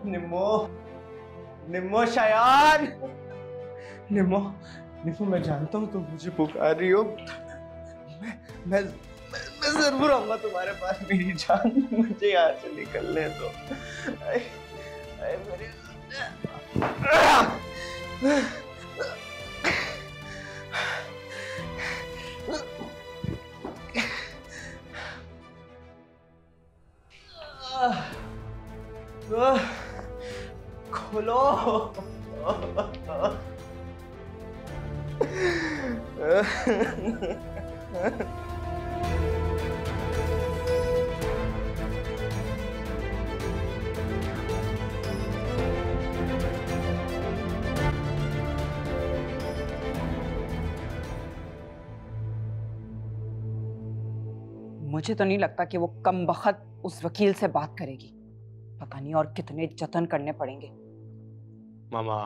निम्मो, निम्मो शयान, निम्मो, निम्मो मैं जानता हूँ तुम मुझे पुकार रही हो। मैं जरूर आऊंगा तुम्हारे पास मेरी जान, मुझे यहाँ से निकलने दो। मेरी खोलो। मुझे तो नहीं लगता कि वो कमबख्त उस वकील से बात करेगी। पता नहीं और कितने जतन करने पड़ेंगे। मामा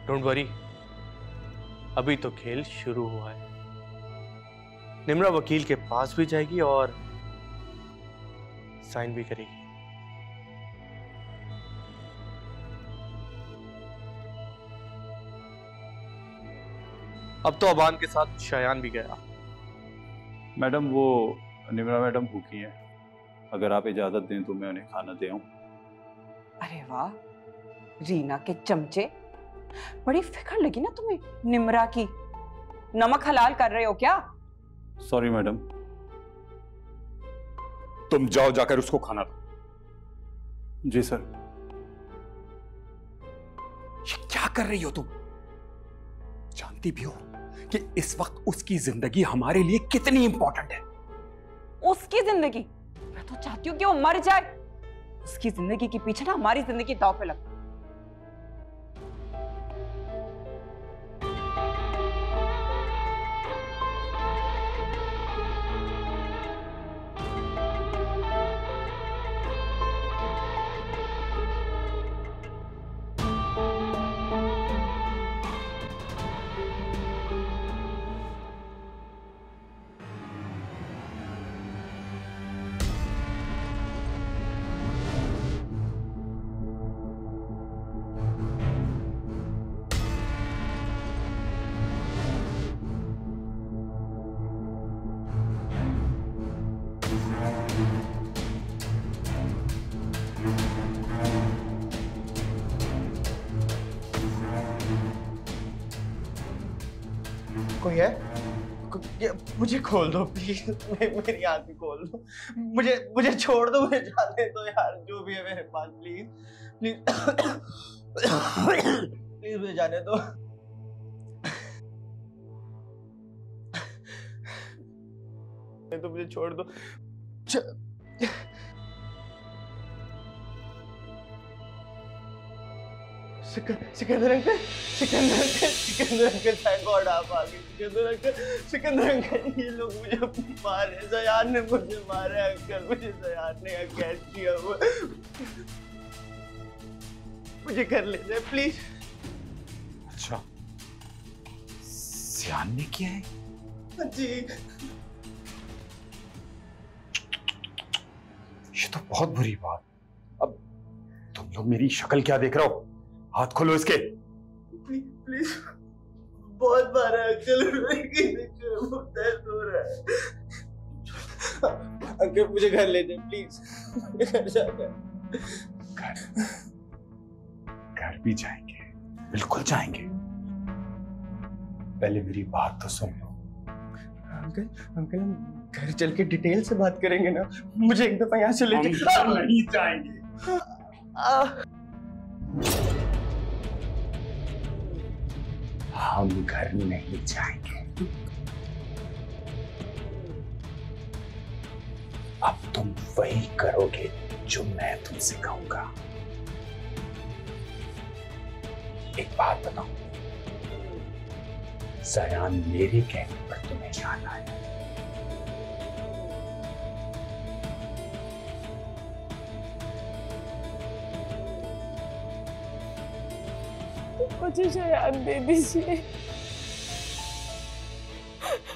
डोंट वरी, अभी तो खेल शुरू हुआ है। निम्रा वकील के पास भी जाएगी और साइन भी करेगी। अब तो अबान के साथ शयान भी गया। मैडम वो निम्रा मैडम भूखी हैं, अगर आप इजाजत दें तो मैं उन्हें खाना दे आऊं। अरे वाह, रीना के चमचे, बड़ी फिक्र लगी ना तुम्हें निम्रा की। नमक हलाल कर रहे हो क्या? Sorry madam. तुम जाओ, जाकर उसको खाना दो। जी सर। ये क्या कर रही हो तुम? जानती भी हो कि इस वक्त उसकी जिंदगी हमारे लिए कितनी इंपॉर्टेंट है। उसकी जिंदगी? मैं तो चाहती हूँ कि वो मर जाए। उसकी जिंदगी के पीछे ना हमारी जिंदगी दांव पे लग। कोई है? मुझे खोल दो प्लीज, मेरी आंखें खोल दो। मुझे छोड़ दो, मुझे जाने दो यार, जो भी है मेरे पास, प्लीज प्लीज प्लीज मुझे जाने दो। तो मुझे छोड़ दो। Sikandar uncle, Sikandar uncle, thank God आप आ गए। सिकंदर अंकल, ये लोग मुझे मारे, ज़यान ने मुझे मारा अंकल, मुझे ज़यान ने अटैक किया हुआ। मुझे कर ले जाए प्लीज। अच्छा, ज़यान ने किया है? जी। ये तो बहुत बुरी बात। अब तुम लोग मेरी शक्ल क्या देख रहे हो? हाथ खोलो इसके। प्लीज प्लीज, बहुत मारा अंकल, बहुत दर्द हो रहा है अंकल, मुझे घर ले जाए प्लीज, घर जाना। घर भी जाएंगे, बिल्कुल जाएंगे। पहले मेरी बात तो सुन लो। अंकल अंकल, हम घर चल के डिटेल से बात करेंगे ना, मुझे एक दफा यहाँ से ले नहीं जाएंगे। हम घर नहीं जाएंगे। अब तुम वही करोगे जो मैं तुमसे कहूंगा। एक बात बताओ, ज़यान मेरे कहने पर तुम्हें जाना है? मुझे ज़यान दे दीजिए,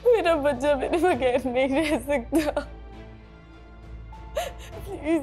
मेरा बच्चा मेरे बगैर नहीं रह सकता। प्लीज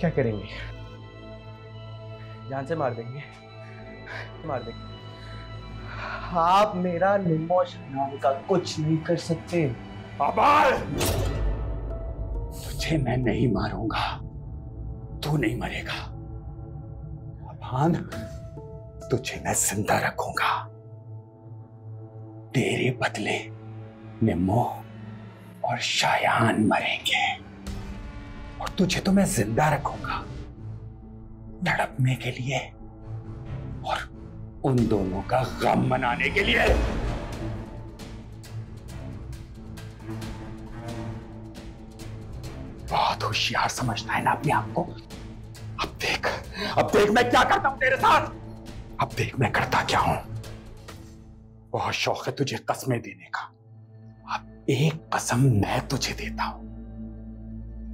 क्या करेंगे? जान से मार देंगे, मार देंगे। आप मेरा निम्मो शयान का कुछ नहीं कर सकते। अबाल! तुझे मैं नहीं मारूंगा, तू नहीं मरेगा। अबान, तुझे मैं जिंदा रखूंगा। तेरे बदले निम्मो और शायान मरेंगे, और तुझे तो मैं जिंदा रखूंगा तड़पने के लिए और उन दोनों का गम मनाने के लिए। बहुत होशियार समझना है ना अपने आप को। अब देख मैं क्या करता हूं तेरे साथ। अब देख मैं करता क्या हूं। बहुत शौक है तुझे कस्में देने का। अब एक कसम मैं तुझे देता हूं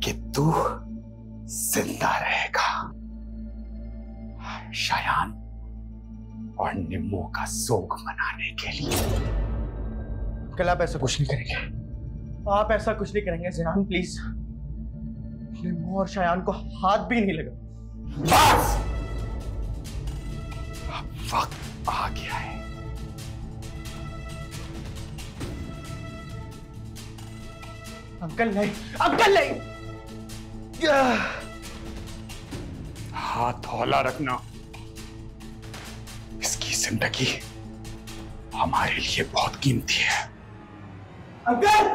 कि तू जिंदा रहेगा शायान और निम्मो का सोग मनाने के लिए। कल आप ऐसा कुछ नहीं करेंगे। आप ऐसा कुछ नहीं करेंगे ज़यान, प्लीज। निम्मो और शायान को हाथ भी नहीं लगा। बस, अब वक्त आ गया है। अंकल नहीं, अंकल नहीं। हाथ हौला रखना। इसकी जिंदगी हमारे लिए बहुत कीमती है। अंकल,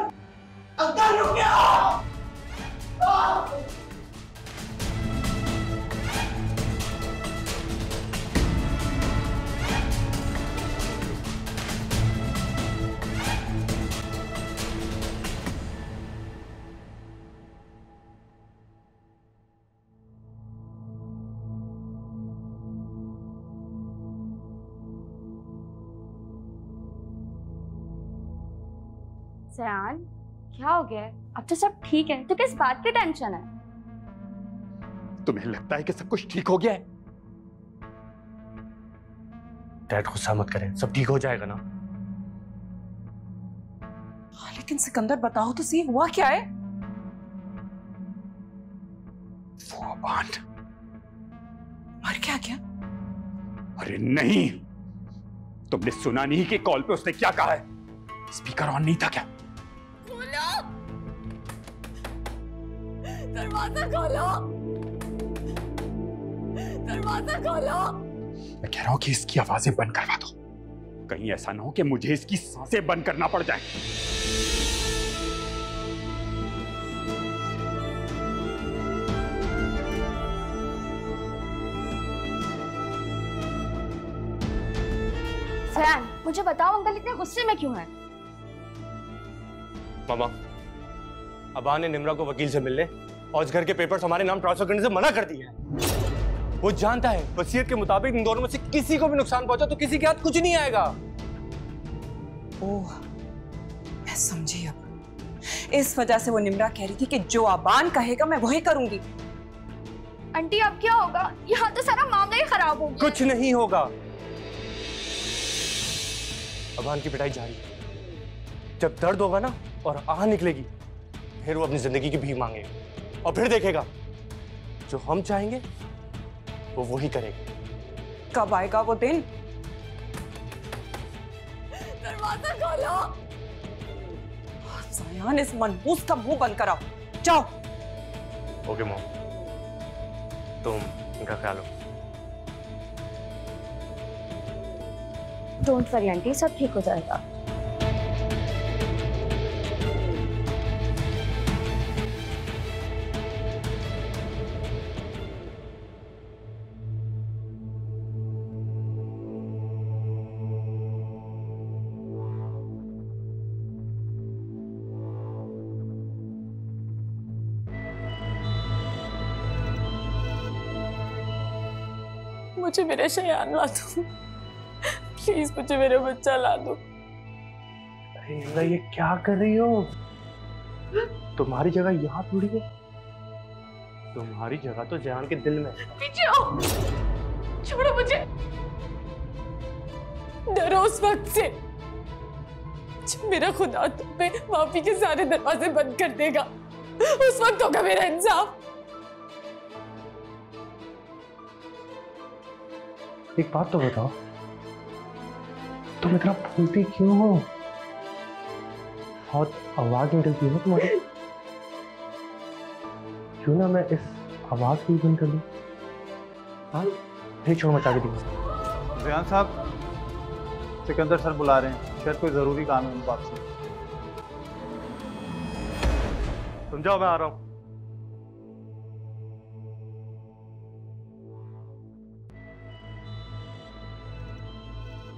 अंकल रुक जाओ। ज़यान, क्या हो गया है? अब तो सब ठीक है, तो किस बात की टेंशन है? तुम्हें लगता है कि सब कुछ ठीक हो गया है? डैड गुस्सा मत करें, सब ठीक हो जाएगा ना। लेकिन सिकंदर बताओ तो सही, हुआ क्या है? वो अबान मर क्या क्या? अरे नहीं, तुमने सुना नहीं कि कॉल पे उसने क्या कहा है? स्पीकर ऑन नहीं था क्या? खोलो, दरवाजा खोलो, दरवाजा खोलो। मैं कह रहा हूं कि इसकी आवाजें बंद करवा दो, कहीं ऐसा ना हो कि मुझे इसकी सांसें बंद करना पड़ जाए। ज़यान, मुझे बताओ अंकल इतने गुस्से में क्यों हैं? मामा, अबान ने निम्रा को वकील से मिलने और इस घर के पेपर्स हमारे नाम ट्रांसफर करने से मना कर दिया है। वो जानता है वसीयत के मुताबिक इन दोनों में से किसी को भी नुकसान पहुंचा तो किसी के हाथ कुछ नहीं आएगा। ओह, मैं समझी अब। इस वजह से वो निम्रा कह रही थी कि जो अबान कहेगा मैं वही करूंगी। आंटी अब क्या होगा? यहाँ तो सारा मामला ही खराब हो गया। कुछ नहीं होगा। अबान की पिटाई जारी है। जब दर्द होगा ना और आह निकलेगी, फिर वो अपनी जिंदगी की भीख मांगेगा और फिर देखेगा जो हम चाहेंगे वो वही करेगा। कब आएगा वो दिन? दरवाजा खोलो। ज़यान, इस मनहूस का मुंह बंद कराओ। जाओ। ओके मॉम, तुम इनका ख्याल रखो। डोंट वरी आंटी, सब ठीक हो जाएगा। मुझे मेरे शयान ला दो, प्लीज मुझे मेरा बच्चा ला दो। अरे ये क्या कर रही हो? तुम्हारी जगह यहाँ थोड़ी है, तुम्हारी जगह तो ज़यान के दिल में है। पीछे आओ, छोड़ो मुझे। डरो उस वक्त से जब मेरा खुदा तुम पे माफी के सारे दरवाजे बंद कर देगा। उस वक्त होगा मेरा इंसाफ। एक बात तो बताओ, तुम इतना फूलती क्यों हो? बहुत आवाज निकलती है तुम्हारी। क्यों ना मैं इस आवाज को बंद कर दूं? हाँ, फिर छोड़ मचा के दिखा। रियान साहब, सिकंदर सर बुला रहे हैं, शायद कोई जरूरी काम है उनको आपसे। तुम जाओ, मैं आ रहा हूं।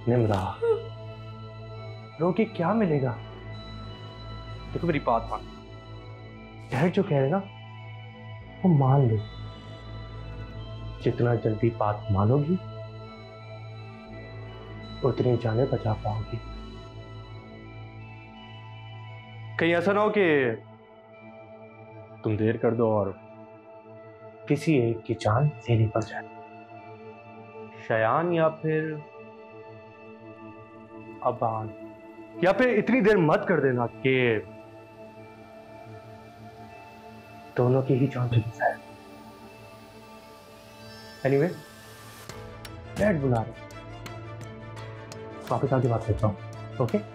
निम्रा, रो के क्या मिलेगा? देखो मेरी बात मान। डैड जो कह रहे ना, वो मान लो। जितना जल्दी बात मानोगी, उतनी जाने बचा पाओगी। कहीं ऐसा ना हो कि तुम देर कर दो और किसी एक की जान लेनी पड़ जाए। शयान या फिर अबान, या फिर इतनी देर मत कर देना कि दोनों की ही जान चली जाए। एनीवे, डैड बुला रहे, वापस आके बात करता हूँ। ओके?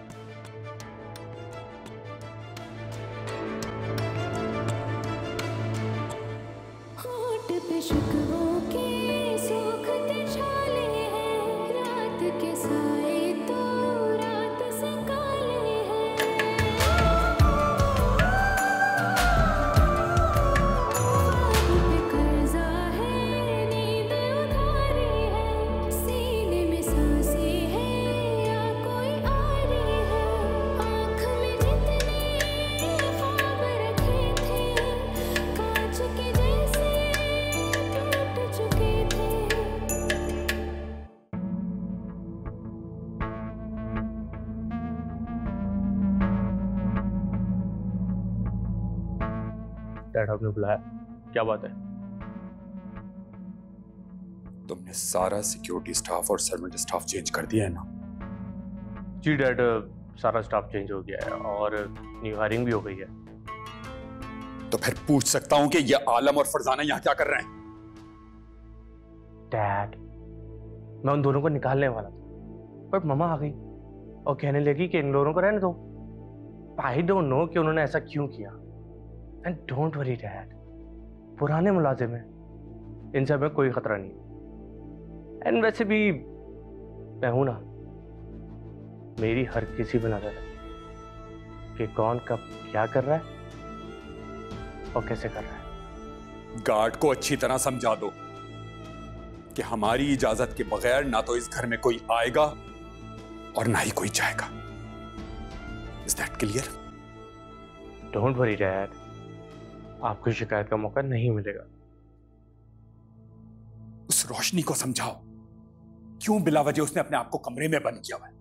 डैड आपने बुलाया, क्या बात है? तुमने सारा सिक्योरिटी स्टाफ और सर्वेंट स्टाफ चेंज कर दिया है ना? जी डैड, सारा स्टाफ चेंज हो गया है और न्यू हायरिंग भी हो गई है। तो फिर पूछ सकता हूं कि ये आलम और फरजाना यहां क्या कर रहे हैं? डैड, मैं उन दोनों को निकालने वाला था, पर मम्मा आ गई और कहने लगी कि इन दोनों को रहने दो। आई डोंट नो कि उन्होंने ऐसा क्यों किया। एंड डोंट वरी डैड, पुराने मुलाजिम हैं, इनसे हमें कोई खतरा नहीं। एंड वैसे भी मैं हूं ना, मेरी हर किसी पे नजर है कि कौन कब क्या कर रहा है और कैसे कर रहा है। गार्ड को अच्छी तरह समझा दो कि हमारी इजाजत के बगैर ना तो इस घर में कोई आएगा और ना ही कोई जाएगा। Is that clear? Don't worry dad, आपको शिकायत का मौका नहीं मिलेगा। उस रोशनी को समझाओ, क्यों बिला वजह उसने अपने आप को कमरे में बंद किया हुआ है।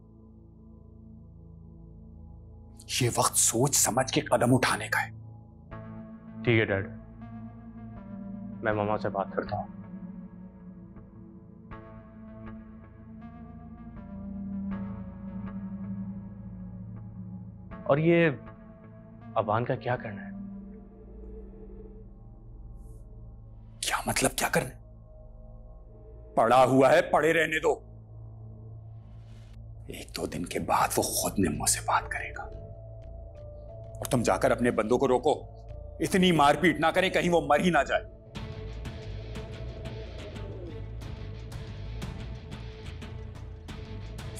ये वक्त सोच समझ के कदम उठाने का है। ठीक है डैड, मैं मामा से बात करता हूं। और ये अबान का क्या करना है? क्या मतलब क्या करना? पड़ा हुआ है, पड़े रहने दो। एक दो दिन के बाद वो खुद निम्मो से बात करेगा। और तुम जाकर अपने बंदों को रोको, इतनी मारपीट ना करें कहीं वो मर ही ना जाए।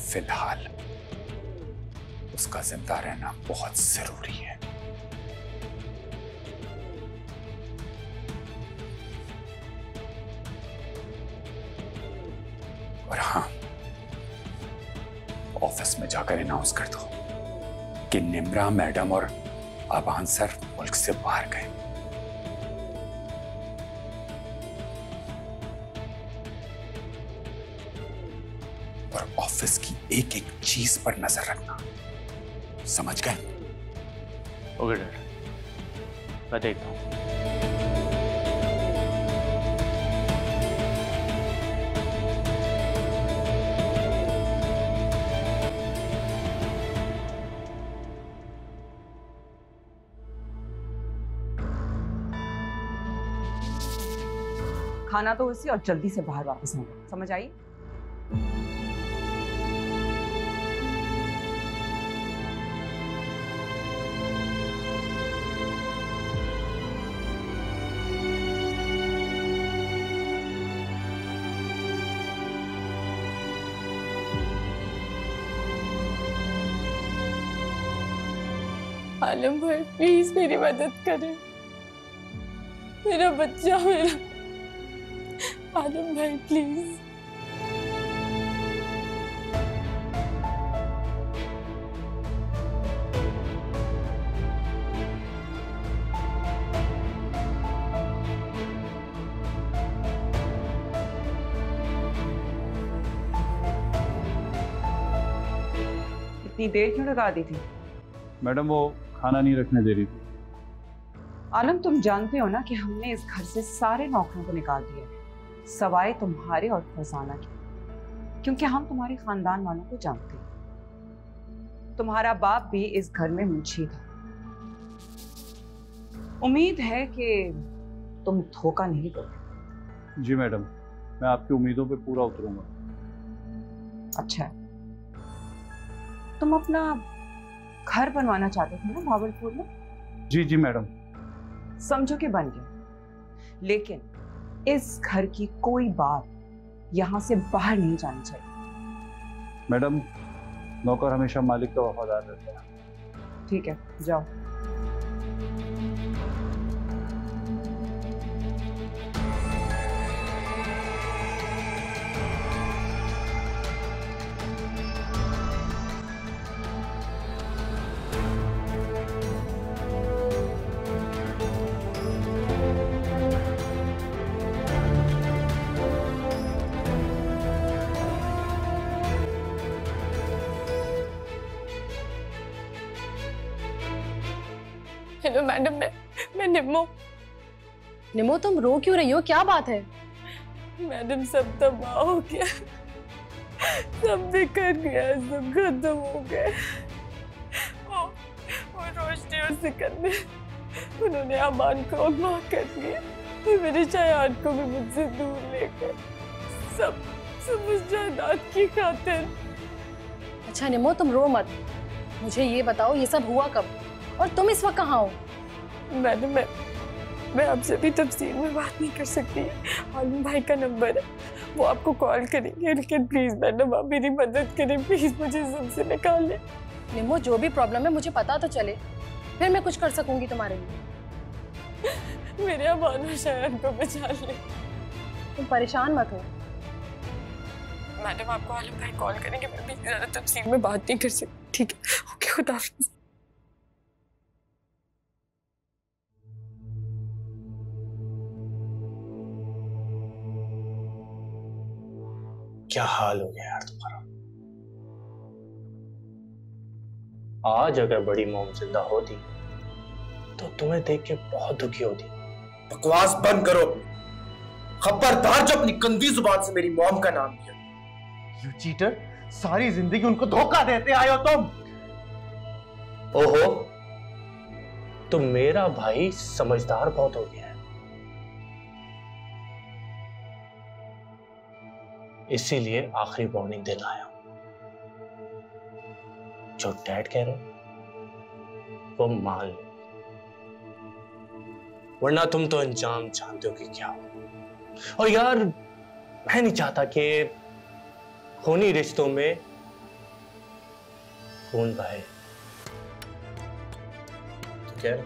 फिलहाल उसका जिंदा रहना बहुत जरूरी है। और हां, ऑफिस में जाकर अनाउंस कर दो कि निम्रा मैडम और अबान सर मुल्क से बाहर गए। और ऑफिस की एक एक चीज पर नजर रखना, समझ गए? ओके डैड, मैं देखता हूं। खाना तो उसी और जल्दी से बाहर वापस आ जाओ, समझ आई? आलम भाई प्लीज मेरी मदद करें, मेरा बच्चा, मेरा आलम भाई प्लीज। इतनी देर क्यों लगा दी थी? मैडम वो खाना नहीं रखने दे रही थी। आलम, तुम जानते हो ना कि हमने इस घर से सारे नौकरों को निकाल दिया है, सवाए तुम्हारे और फरजाना के, क्योंकि हम तुम्हारे खानदान वालों को जानते हैं। तुम्हारा बाप भी इस घर में मुंशी था। उम्मीद है कि तुम धोखा नहीं दोगे। जी मैडम, मैं आपकी उम्मीदों पे पूरा उतरूंगा। अच्छा है। तुम अपना घर बनवाना चाहते थे ना भावलपुर में? जी जी मैडम। समझो कि बन गया, लेकिन इस घर की कोई बात यहां से बाहर नहीं जानी चाहिए। मैडम, नौकर हमेशा मालिक का वफादार रहता है। ठीक है, जाओ। हेलो मैडम, मैं निम्मो, तुम रो क्यों रही हो? क्या बात है? मैडम सब तबाह हो गया, सब बिखर गया, सब खत्म हो गया। वो रोशनी और सिकंदर, उन्होंने अमान को अगवा कर लिया और मेरे जायदाद को भी मुझसे दूर ले गए, सब उस जायदाद की खातिर। अच्छा निम्मो, तुम रो मत, मुझे ये बताओ ये सब हुआ कब और तुम इस वक्त कहाँ हो? मैडम, मैं आपसे अभी तफसील में बात नहीं कर सकती। आलम भाई का नंबर है, वो आपको कॉल करेंगे, लेकिन प्लीज मैडम आप मेरी मदद करें, प्लीज मुझे सबसे निकाल लें। निम्मो, जो भी प्रॉब्लम है मुझे पता तो चले, फिर मैं कुछ कर सकूंगी तुम्हारे लिए। मेरे अमान और शायद को बचा ले। तुम परेशान मत हो। मैडम आपको आलम भाई कॉल करेंगे, मैं भी ज्यादा तफसील में बात नहीं कर सकती। ठीक है, ओके, खुदा हाफिज़। क्या हाल हो गया यार तुम्हारा। आज अगर बड़ी मोम जिंदा होती तो तुम्हें देख के बहुत दुखी होती। बकवास बंद करो, खबरदार जो अपनी गंदी जुबान से मेरी मॉम का नाम लिया। यू चीटर, सारी जिंदगी उनको धोखा देते आए हो तुम। ओहो, तो मेरा भाई समझदार बहुत हो गया है, इसीलिए आखिरी वार्निंग देना आया हूं। जो डैड कह रहे वो मान लो, वरना तुम तो अंजाम जानते हो कि क्या हो। और यार, मैं नहीं चाहता कि खूनी रिश्तों में खून बहे। तो कह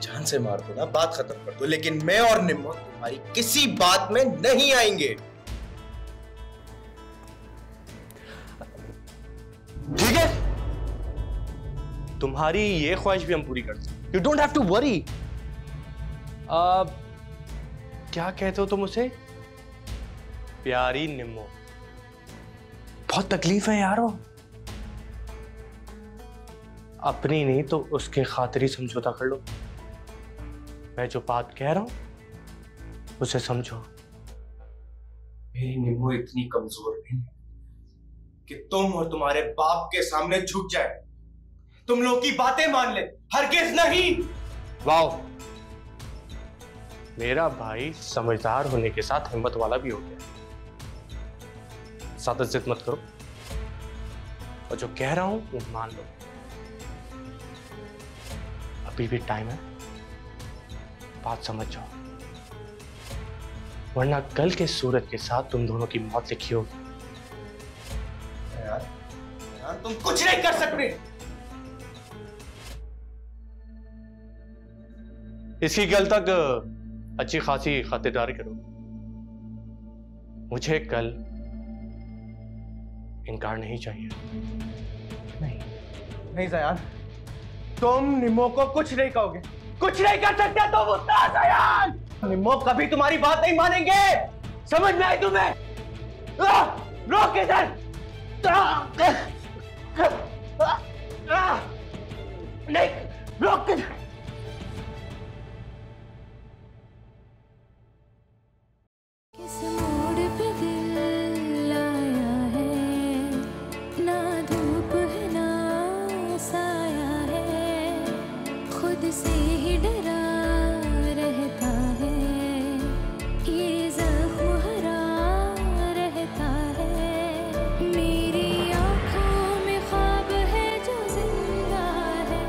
जान से मार दो ना, बात खत्म कर दो, लेकिन मैं और निम्मो तुम्हारी किसी बात में नहीं आएंगे। ठीक है, तुम्हारी ये ख्वाहिश भी हम पूरी करते हैं। You don't have to worry. क्या कहते हो तुम उसे? प्यारी निम्मो। बहुत तकलीफ है यारो, अपनी नहीं तो उसके खातिर ही समझौता कर लो। मैं जो बात कह रहा हूं उसे समझो। मेरी निम्मो इतनी कमजोर नहीं है कि तुम और तुम्हारे बाप के सामने झुक जाए, तुम लोग की बातें मान ले। हरगिज नहीं। वाओ, मेरा भाई समझदार होने के साथ हिम्मत वाला भी हो गया। ज्यादा जिद मत करो और जो कह रहा हूं वो मान लो। अभी भी टाइम है, बात समझ जाओ, वरना कल के सूरज के साथ तुम दोनों की मौत लिखी होगी। यार तुम कुछ नहीं कर सकते। इसकी कल तक अच्छी खासी खातिरदारी करो। मुझे कल इनकार नहीं चाहिए। नहीं ज़यान, तुम निम्मो को कुछ नहीं कहोगे, कुछ नहीं कर सकते तुम उतना ज़यान। निम्मो कभी तुम्हारी बात नहीं मानेंगे, समझ में आई तुम्हें? रोक इधर। नहीं, रोक इधर। किस मोड़ पे दिल आया है, ना धूप है ना साया है, खुद से ही डरा रहता है, ये ज़ख्म हरा रहता है, मेरी आँखों में ख्वाब है जो जिंदा है।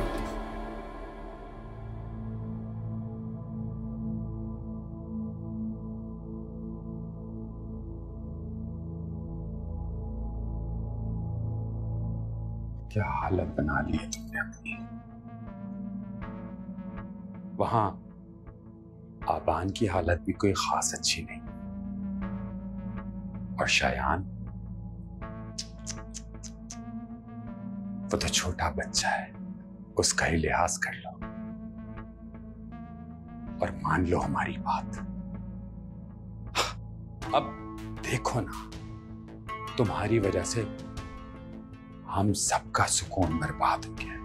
क्या हालत बना ली है तुमने अपनी। वहां आबान की हालत भी कोई खास अच्छी नहीं, और शायान वो तो छोटा बच्चा है, उसका ही लिहाज कर लो और मान लो हमारी बात। अब देखो ना, तुम्हारी वजह से हम सबका सुकून बर्बाद हो गया,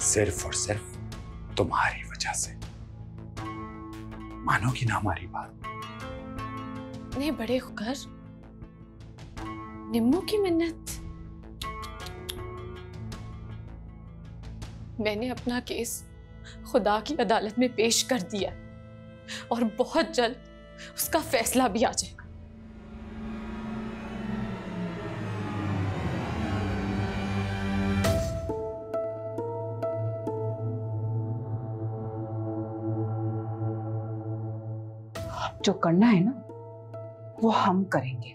सिर्फ और सिर्फ तुम्हारी वजह से। मानोगी ना हमारी बात? नहीं बड़े होकर निम्मो की मिन्नत। मैंने अपना केस खुदा की अदालत में पेश कर दिया और बहुत जल्द उसका फैसला भी आ जाएगा। जो करना है ना वो हम करेंगे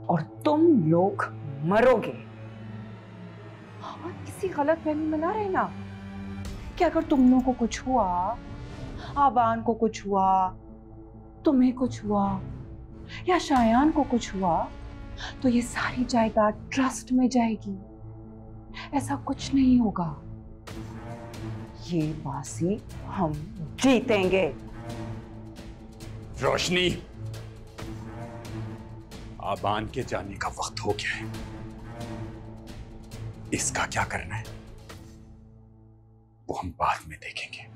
और तुम लोग मरोगे। हम किसी गलतफहमी में ना रहना कि अगर तुम लोगों को कुछ हुआ, आबान को कुछ हुआ, तुम्हें कुछ हुआ या शायान को कुछ हुआ तो ये सारी जायदाद ट्रस्ट में जाएगी। ऐसा कुछ नहीं होगा, ये बाजी हम जीतेंगे। रोशनी, आबान के जाने का वक्त हो गया है, इसका क्या करना है वो हम बाद में देखेंगे।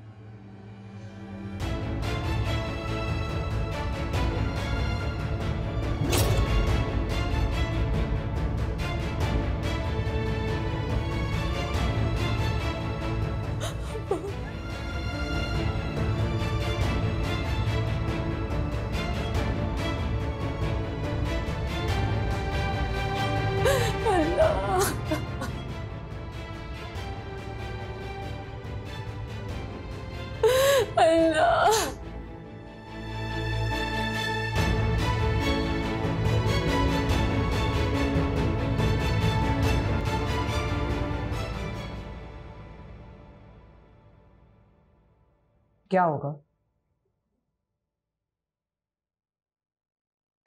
क्या होगा?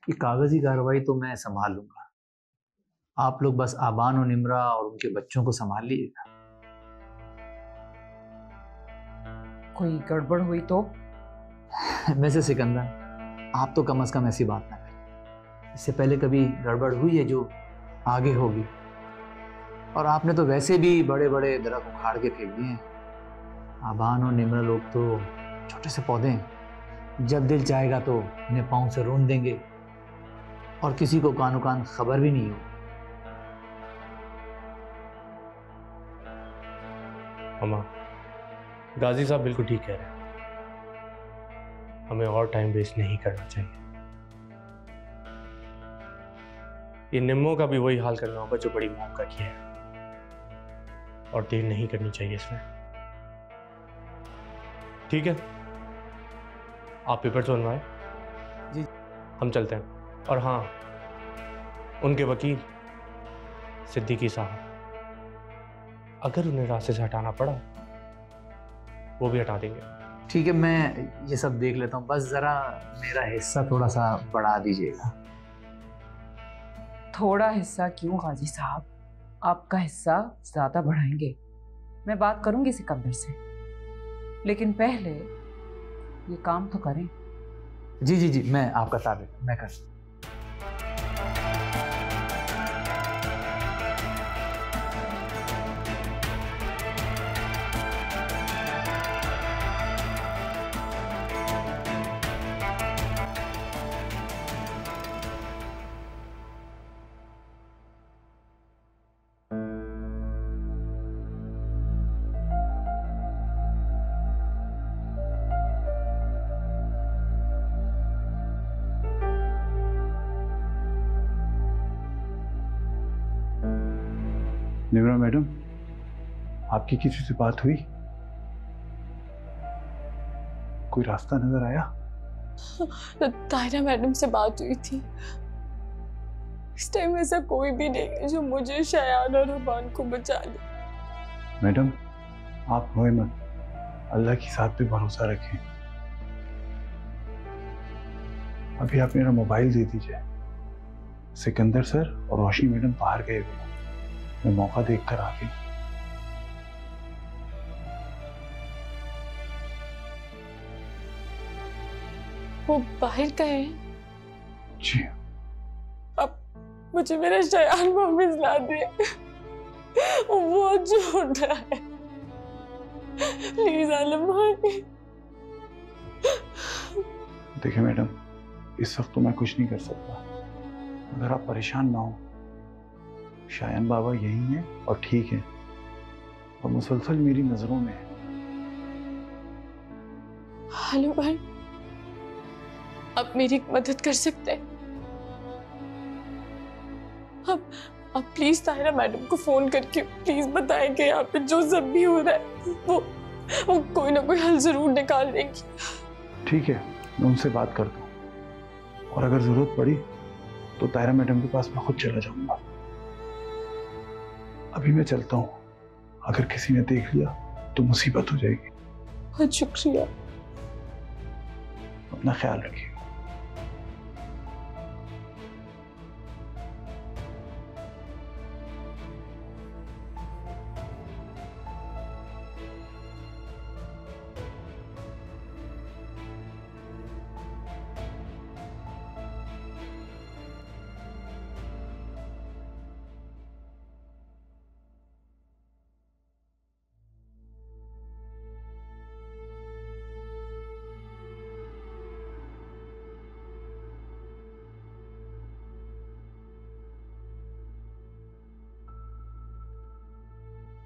ये कागजी कार्रवाई तो मैं संभाल लूंगा, आप लोग बस आबान और निम्रा और उनके बच्चों को संभाल लीजिएगा। कोई गड़बड़ हुई तो? वैसे सिकंदर, आप तो कम से कम ऐसी बात ना करें। इससे पहले कभी गड़बड़ हुई है जो आगे होगी? और आपने तो वैसे भी बड़े बड़े दरख्त उखाड़ के फेंक दिए हैं। आबान और निम्रा लोग तो छोटे से पौधे हैं, जब दिल चाहेगा तो इन्हें पाँव से रोन देंगे और किसी को कानो कान खबर भी नहीं हो। मामा, गाजी साहब बिल्कुल ठीक कह रहे हैं। हमें और टाइम वेस्ट नहीं करना चाहिए। ये निम्मो का भी वही हाल करना होगा जो बड़ी मॉम का किया है, और देर नहीं करनी चाहिए इसमें। ठीक है, आप पेपर तो बनवाए जी। हम चलते हैं। और हाँ, उनके वकील सिद्दीकी साहब, अगर उन्हें रास्ते से हटाना पड़ा वो भी हटा देंगे। ठीक है, मैं ये सब देख लेता हूँ, बस जरा मेरा हिस्सा थोड़ा सा बढ़ा दीजिएगा। थोड़ा हिस्सा क्यों गाजी साहब, आपका हिस्सा ज्यादा बढ़ाएंगे। मैं बात करूंगी सिकंदर से, लेकिन पहले ये काम तो करें। जी जी जी, मैं आपका ताबे, मैं कर। निम्रा मैडम, आपकी किसी से बात हुई? कोई रास्ता नजर आया? तायरा मैडम से बात हुई थी। इस टाइम ऐसा कोई भी नहीं है जो मुझे, शयान और रहमान को बचा ले। मैडम, आप रोए मत, अल्लाह की साथ पे भरोसा रखें। अभी आप मेरा मोबाइल दे दीजिए। सिकंदर सर और रोशनी मैडम बाहर गए हुए हैं, मैं मौका देखकर आ गई। वो बाहर गए हैं? जी। अब मुझे मेरा शयान वापस ला दे, वो बहुत छोटा है। प्लीज आलम भाई। देखिए मैडम, इस वक्त तो मैं कुछ नहीं कर सकता। अगर आप परेशान ना हो, शायन बाबा यही हैं और ठीक है, और मुसलसल मेरी नजरों में है। हेलो भाई, आप मेरी मदद कर सकते हैं? आप प्लीज ताहिरा मैडम को फोन करके प्लीज बताएं कि यहाँ पे जो सब भी हो रहा है वो कोई ना कोई हल जरूर निकाल देंगी। ठीक है, मैं उनसे बात करता हूँ, और अगर जरूरत पड़ी तो ताहिरा मैडम के पास मैं खुद चला जाऊंगा। अभी मैं चलता हूँ, अगर किसी ने देख लिया तो मुसीबत हो जाएगी। बहुत शुक्रिया। अपना ख्याल रखिए।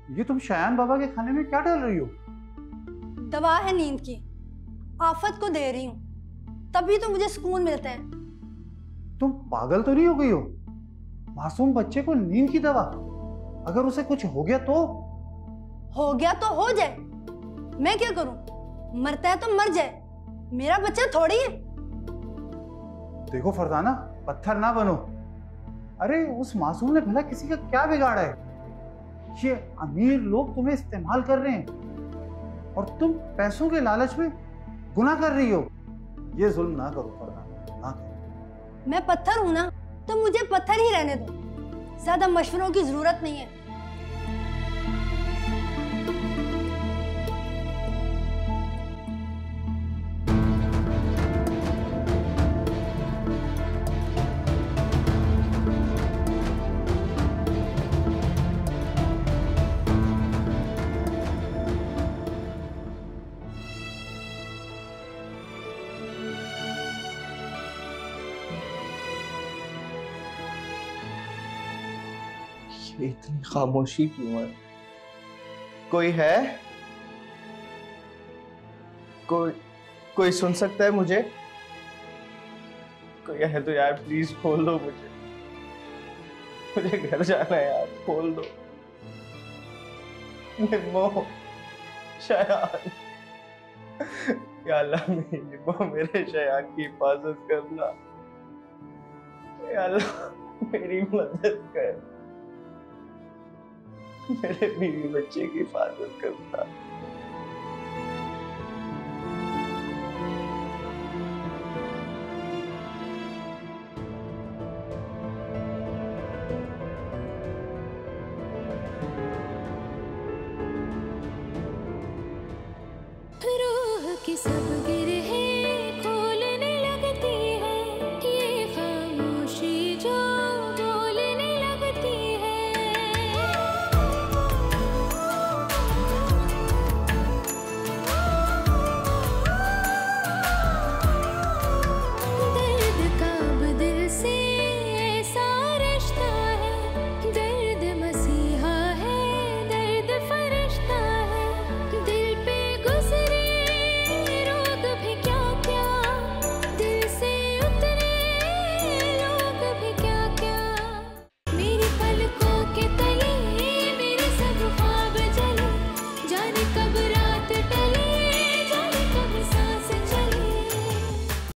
ये तुम शायान बाबा के खाने में क्या डाल रही हो? दवा है नींद की, आफत को दे रही हूँ, तभी तो मुझे सुकून मिलता है। तुम पागल तो नहीं हो गई हो? मासूम बच्चे को नींद की दवा, अगर उसे कुछ हो गया तो? हो गया तो हो जाए, मैं क्या करूं? मरता है तो मर जाए, मेरा बच्चा थोड़ी है। देखो फरजाना, पत्थर ना बनो। अरे उस मासूम ने भला किसी का क्या बिगाड़ा है? ये अमीर लोग तुम्हें इस्तेमाल कर रहे हैं और तुम पैसों के लालच में गुनाह कर रही हो। ये जुल्म ना करो फरजाना, ना करो। मैं पत्थर हूं ना, तो मुझे पत्थर ही रहने दो, ज्यादा मशवरों की जरूरत नहीं है। ये इतनी खामोशी क्यों है? कोई है? कोई सुन सकता है मुझे? कोई है तो यार प्लीज खोल दो मुझे। मुझे घर जाना है यार, खोल दो। निम्मो, शयान, या अल्लाह मेरी निम्मो, मेरे शयान की हिफाजत करना। या अल्लाह मेरी मदद कर, मेरे बीवी बच्चे की हिफाजत करना। रूह की सब